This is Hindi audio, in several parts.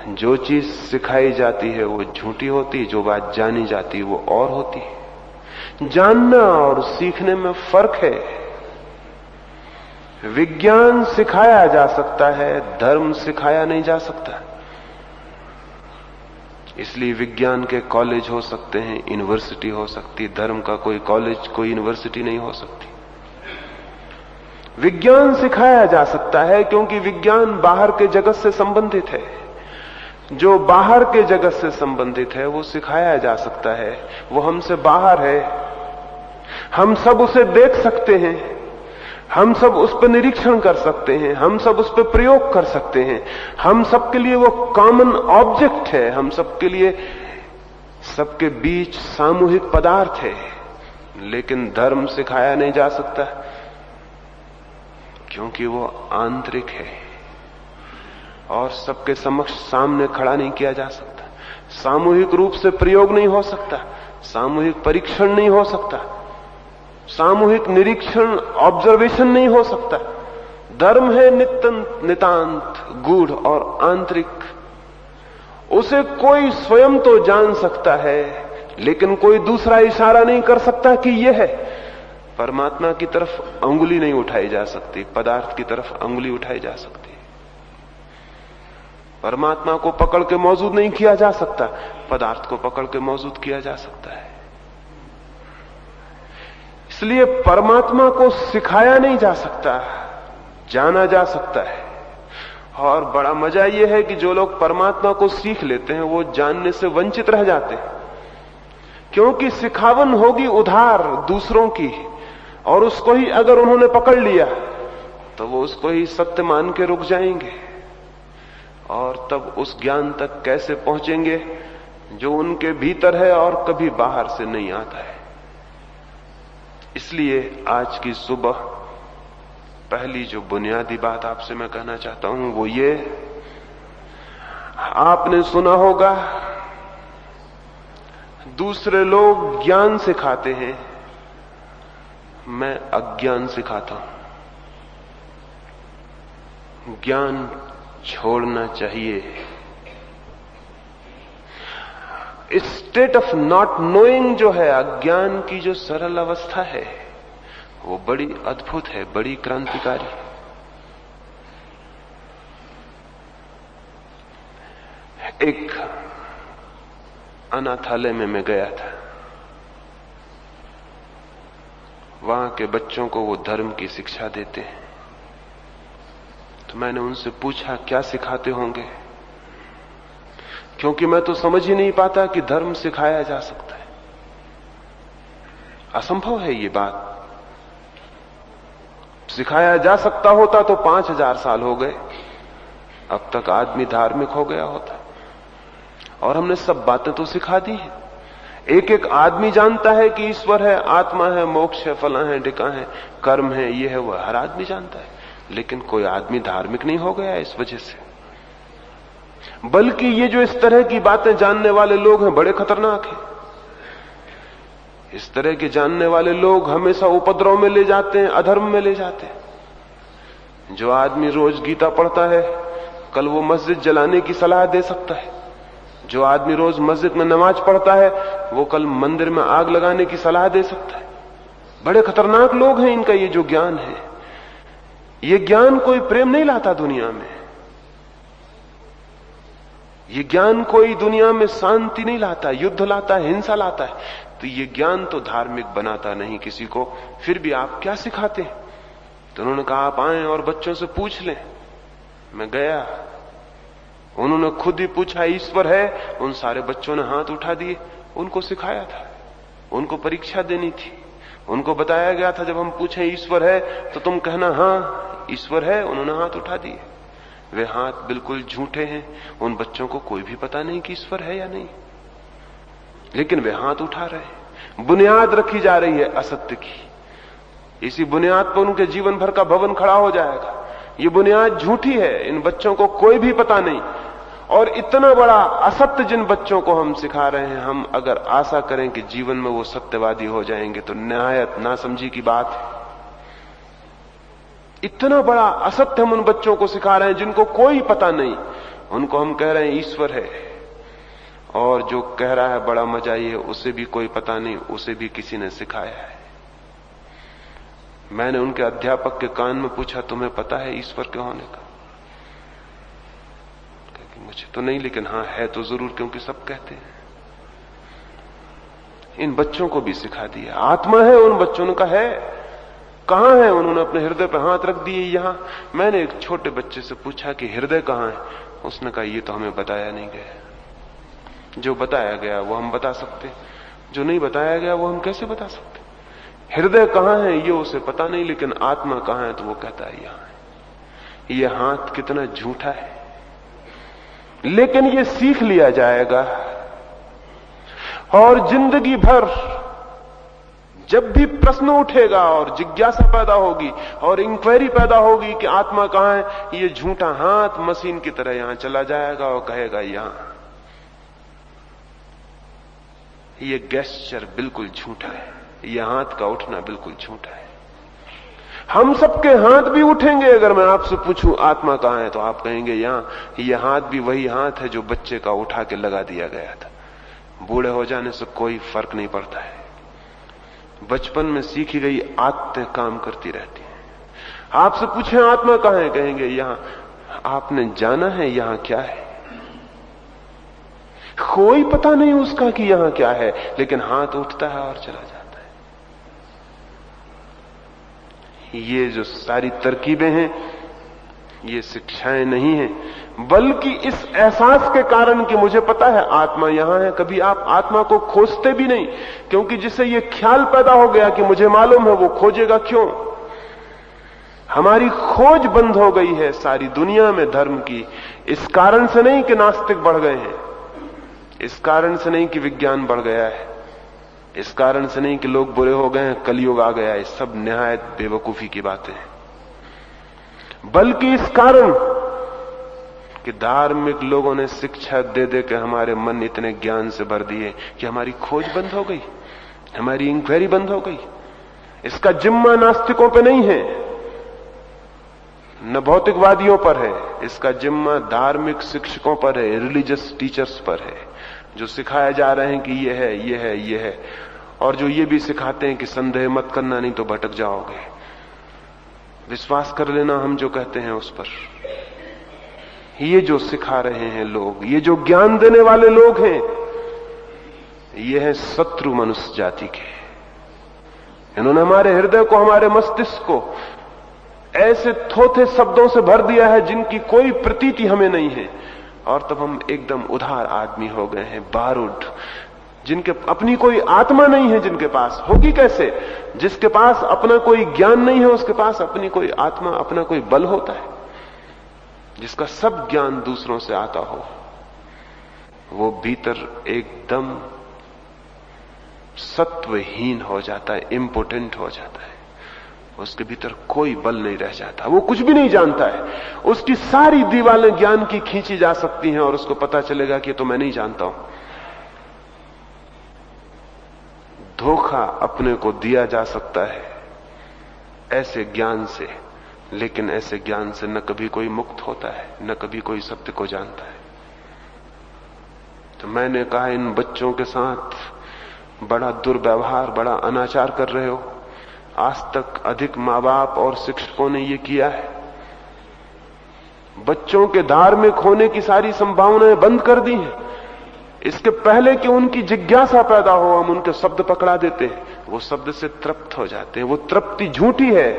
जो चीज सिखाई जाती है वो झूठी होती, जो बात जानी जाती है वो और होती है। जानना और सीखने में फर्क है। विज्ञान सिखाया जा सकता है, धर्म सिखाया नहीं जा सकता। इसलिए विज्ञान के कॉलेज हो सकते हैं, यूनिवर्सिटी हो सकती, धर्म का कोई कॉलेज कोई यूनिवर्सिटी नहीं हो सकती। विज्ञान सिखाया जा सकता है क्योंकि विज्ञान बाहर के जगत से संबंधित है। जो बाहर के जगत से संबंधित है वो सिखाया जा सकता है, वो हमसे बाहर है। हम सब उसे देख सकते हैं, हम सब उस पर निरीक्षण कर सकते हैं, हम सब उस पर प्रयोग कर सकते हैं। हम सबके लिए वो कॉमन ऑब्जेक्ट है, हम सबके लिए सबके बीच सामूहिक पदार्थ है। लेकिन धर्म सिखाया नहीं जा सकता क्योंकि वो आंतरिक है और सबके समक्ष सामने खड़ा नहीं किया जा सकता। सामूहिक रूप से प्रयोग नहीं हो सकता, सामूहिक परीक्षण नहीं हो सकता, सामूहिक निरीक्षण ऑब्जर्वेशन नहीं हो सकता। धर्म है नितांत गूढ़ और आंतरिक। उसे कोई स्वयं तो जान सकता है लेकिन कोई दूसरा इशारा नहीं कर सकता कि यह है। परमात्मा की तरफ अंगुली नहीं उठाई जा सकती, पदार्थ की तरफ अंगुली उठाई जा सकती। परमात्मा को पकड़ के मौजूद नहीं किया जा सकता, पदार्थ को पकड़ के मौजूद किया जा सकता है। इसलिए परमात्मा को सिखाया नहीं जा सकता, जाना जा सकता है। और बड़ा मजा यह है कि जो लोग परमात्मा को सीख लेते हैं वो जानने से वंचित रह जाते हैं, क्योंकि सिखावन होगी उधार दूसरों की, और उसको ही अगर उन्होंने पकड़ लिया तो वो उसको ही सत्य मान के रुक जाएंगे। और तब उस ज्ञान तक कैसे पहुंचेंगे जो उनके भीतर है और कभी बाहर से नहीं आता है। इसलिए आज की सुबह पहली जो बुनियादी बात आपसे मैं कहना चाहता हूं वो ये, आपने सुना होगा दूसरे लोग ज्ञान सिखाते हैं, मैं अज्ञान सिखाता हूं। ज्ञान छोड़ना चाहिए। स्टेट ऑफ नॉट नोइंग जो है, अज्ञान की जो सरल अवस्था है, वो बड़ी अद्भुत है, बड़ी क्रांतिकारी। एक अनाथालय में मैं गया था, वहां के बच्चों को वो धर्म की शिक्षा देते हैं। तो मैंने उनसे पूछा क्या सिखाते होंगे, क्योंकि मैं तो समझ ही नहीं पाता कि धर्म सिखाया जा सकता है। असंभव है ये बात। सिखाया जा सकता होता तो 5000 साल हो गए, अब तक आदमी धार्मिक हो गया होता। और हमने सब बातें तो सिखा दी हैं। एक एक आदमी जानता है कि ईश्वर है, आत्मा है, मोक्ष है, फला है, ढिका है, कर्म है, ये है, वह हर आदमी जानता है। लेकिन कोई आदमी धार्मिक नहीं हो गया इस वजह से। बल्कि ये जो इस तरह की बातें जानने वाले लोग हैं बड़े खतरनाक हैं। इस तरह के जानने वाले लोग हमेशा उपद्रव में ले जाते हैं, अधर्म में ले जाते हैं। जो आदमी रोज गीता पढ़ता है कल वो मस्जिद जलाने की सलाह दे सकता है। जो आदमी रोज मस्जिद में नमाज पढ़ता है वो कल मंदिर में आग लगाने की सलाह दे सकता है। बड़े खतरनाक लोग हैं। इनका ये जो ज्ञान है, ये ज्ञान कोई प्रेम नहीं लाता दुनिया में। ये ज्ञान कोई दुनिया में शांति नहीं लाता, युद्ध लाता है, हिंसा लाता है। तो ये ज्ञान तो धार्मिक बनाता नहीं किसी को। फिर भी आप क्या सिखाते हैं? तो उन्होंने कहा आप आए और बच्चों से पूछ लें। मैं गया, उन्होंने खुद ही पूछा ईश्वर है, उन सारे बच्चों ने हाथ उठा दिए। उनको सिखाया था, उनको परीक्षा देनी थी। उनको बताया गया था जब हम पूछें ईश्वर है तो तुम कहना हां ईश्वर है। उन्होंने हाथ उठा दिए। वे हाथ बिल्कुल झूठे हैं। उन बच्चों को कोई भी पता नहीं कि ईश्वर है या नहीं, लेकिन वे हाथ उठा रहे हैं। बुनियाद रखी जा रही है असत्य की। इसी बुनियाद पर उनके जीवन भर का भवन खड़ा हो जाएगा। ये बुनियाद झूठी है, इन बच्चों को कोई भी पता नहीं। और इतना बड़ा असत्य जिन बच्चों को हम सिखा रहे हैं, हम अगर आशा करें कि जीवन में वो सत्यवादी हो जाएंगे तो निहायत नासमझी की बात है। इतना बड़ा असत्य हम उन बच्चों को सिखा रहे हैं जिनको कोई पता नहीं। उनको हम कह रहे हैं ईश्वर है, और जो कह रहा है बड़ा मजा ये, उसे भी कोई पता नहीं, उसे भी किसी ने सिखाया है। मैंने उनके अध्यापक के कान में पूछा, तुम्हें पता है ईश्वर के होने का? मुझे तो नहीं, लेकिन हां है तो जरूर, क्योंकि सब कहते हैं। इन बच्चों को भी सिखा दिया आत्मा है। उन बच्चों ने कहा है, कहां है? उन्होंने अपने हृदय पर हाथ रख दिए, यहां। मैंने एक छोटे बच्चे से पूछा कि हृदय कहां है? उसने कहा ये तो हमें बताया नहीं गया। जो बताया गया वो हम बता सकते, जो नहीं बताया गया वो हम कैसे बता सकते? हृदय कहां है ये उसे पता नहीं, लेकिन आत्मा कहां है तो वो कहता है यहां है। ये हाथ कितना झूठा है, लेकिन ये सीख लिया जाएगा। और जिंदगी भर जब भी प्रश्न उठेगा और जिज्ञासा पैदा होगी और इंक्वायरी पैदा होगी कि आत्मा कहां है, ये झूठा हाथ मशीन की तरह यहां चला जाएगा और कहेगा यहां। ये गेस्चर बिल्कुल झूठा है, ये हाथ का उठना बिल्कुल झूठा है। हम सबके हाथ भी उठेंगे। अगर मैं आपसे पूछूं आत्मा कहां है तो आप कहेंगे यहां। ये हाथ भी वही हाथ है जो बच्चे का उठा के लगा दिया गया था। बूढ़े हो जाने से कोई फर्क नहीं पड़ता है। बचपन में सीखी गई आदतें काम करती रहती हैं। आपसे पूछें आत्मा कहां है, कहेंगे यहां। आपने जाना है यहां क्या है? कोई पता नहीं उसका कि यहां क्या है, लेकिन हाथ उठता है और चला जाता है। ये जो सारी तरकीबें हैं, ये शिक्षाएं नहीं हैं, बल्कि इस एहसास के कारण कि मुझे पता है आत्मा यहां है। कभी आप आत्मा को खोजते भी नहीं, क्योंकि जिसे ये ख्याल पैदा हो गया कि मुझे मालूम है, वो खोजेगा क्यों? हमारी खोज बंद हो गई है सारी दुनिया में धर्म की। इस कारण से नहीं कि नास्तिक बढ़ गए हैं, इस कारण से नहीं कि विज्ञान बढ़ गया है, इस कारण से नहीं कि लोग बुरे हो गए हैं, कलयुग आ गया है। सब निहायत बेवकूफी की बातें हैं, बल्कि इस कारण कि धार्मिक लोगों ने शिक्षा दे दे के हमारे मन इतने ज्ञान से भर दिए कि हमारी खोज बंद हो गई, हमारी इंक्वायरी बंद हो गई। इसका जिम्मा नास्तिकों पे नहीं है, न भौतिकवादियों पर है, इसका जिम्मा धार्मिक शिक्षकों पर है, रिलीजियस टीचर्स पर है, जो सिखाया जा रहे हैं कि ये है, ये है, ये है, और जो ये भी सिखाते हैं कि संदेह मत करना नहीं तो भटक जाओगे। विश्वास कर लेना हम जो कहते हैं उस पर। ये जो सिखा रहे हैं लोग, ये जो ज्ञान देने वाले लोग हैं, ये हैं शत्रु मनुष्य जाति के। इन्होंने हमारे हृदय को, हमारे मस्तिष्क को ऐसे थोथे शब्दों से भर दिया है जिनकी कोई प्रतीति हमें नहीं है, और तब हम एकदम उधार आदमी हो गए हैं, बारूद, जिनके अपनी कोई आत्मा नहीं है। जिनके पास होगी कैसे? जिसके पास अपना कोई ज्ञान नहीं है, उसके पास अपनी कोई आत्मा, अपना कोई बल होता है। जिसका सब ज्ञान दूसरों से आता हो, वो भीतर एकदम सत्वहीन हो जाता है, इंपोटेंट हो जाता है। उसके भीतर कोई बल नहीं रह जाता, वो कुछ भी नहीं जानता है। उसकी सारी दीवारें ज्ञान की खींची जा सकती हैं और उसको पता चलेगा कि तो मैं नहीं जानता हूं। धोखा अपने को दिया जा सकता है ऐसे ज्ञान से, लेकिन ऐसे ज्ञान से न कभी कोई मुक्त होता है, न कभी कोई सत्य को जानता है। तो मैंने कहा, इन बच्चों के साथ बड़ा दुर्व्यवहार, बड़ा अनाचार कर रहे हो। आज तक अधिक मां बाप और शिक्षकों ने यह किया है। बच्चों के धार्मिक होने की सारी संभावनाएं बंद कर दी हैं। इसके पहले कि उनकी जिज्ञासा पैदा हो, हम उनके शब्द पकड़ा देते हैं, वो शब्द से तृप्त हो जाते हैं। वो तृप्ति झूठी है,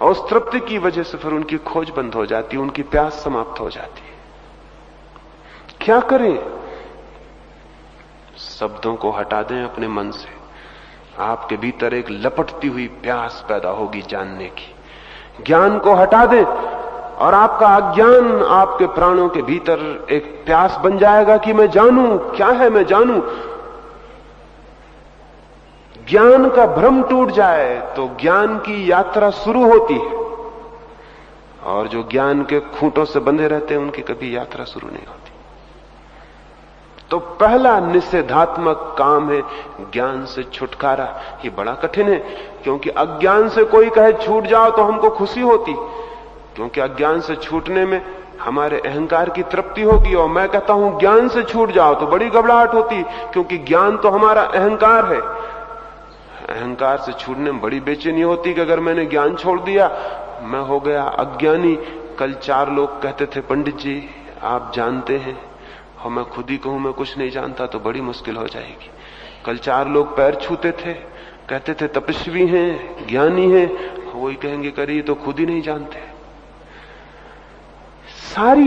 और उस तृप्ति की वजह से फिर उनकी खोज बंद हो जाती है, उनकी प्यास समाप्त हो जाती है। क्या करें? शब्दों को हटा दें अपने मन से। आपके भीतर एक लपटती हुई प्यास पैदा होगी जानने की। ज्ञान को हटा दें और आपका अज्ञान आपके प्राणों के भीतर एक प्यास बन जाएगा कि मैं जानूं, क्या है मैं जानूं। ज्ञान का भ्रम टूट जाए तो ज्ञान की यात्रा शुरू होती है, और जो ज्ञान के खूंटों से बंधे रहते हैं उनकी कभी यात्रा शुरू नहीं होती। तो पहला निषेधात्मक काम है ज्ञान से छुटकारा। ये बड़ा कठिन है, क्योंकि अज्ञान से कोई कहे छूट जाओ तो हमको खुशी होती, क्योंकि अज्ञान से छूटने में हमारे अहंकार की तृप्ति होगी। और मैं कहता हूं ज्ञान से छूट जाओ तो बड़ी घबराहट होती, क्योंकि ज्ञान तो हमारा अहंकार है। अहंकार से छूटने में बड़ी बेचैनी होती कि अगर मैंने ज्ञान छोड़ दिया मैं हो गया अज्ञानी। कल 4 लोग कहते थे पंडित जी आप जानते हैं, और मैं खुद ही कहूं मैं कुछ नहीं जानता तो बड़ी मुश्किल हो जाएगी। कल 4 लोग पैर छूते थे, कहते थे तपस्वी हैं, ज्ञानी हैं, वही कहेंगे करिए तो खुद ही नहीं जानते। सारी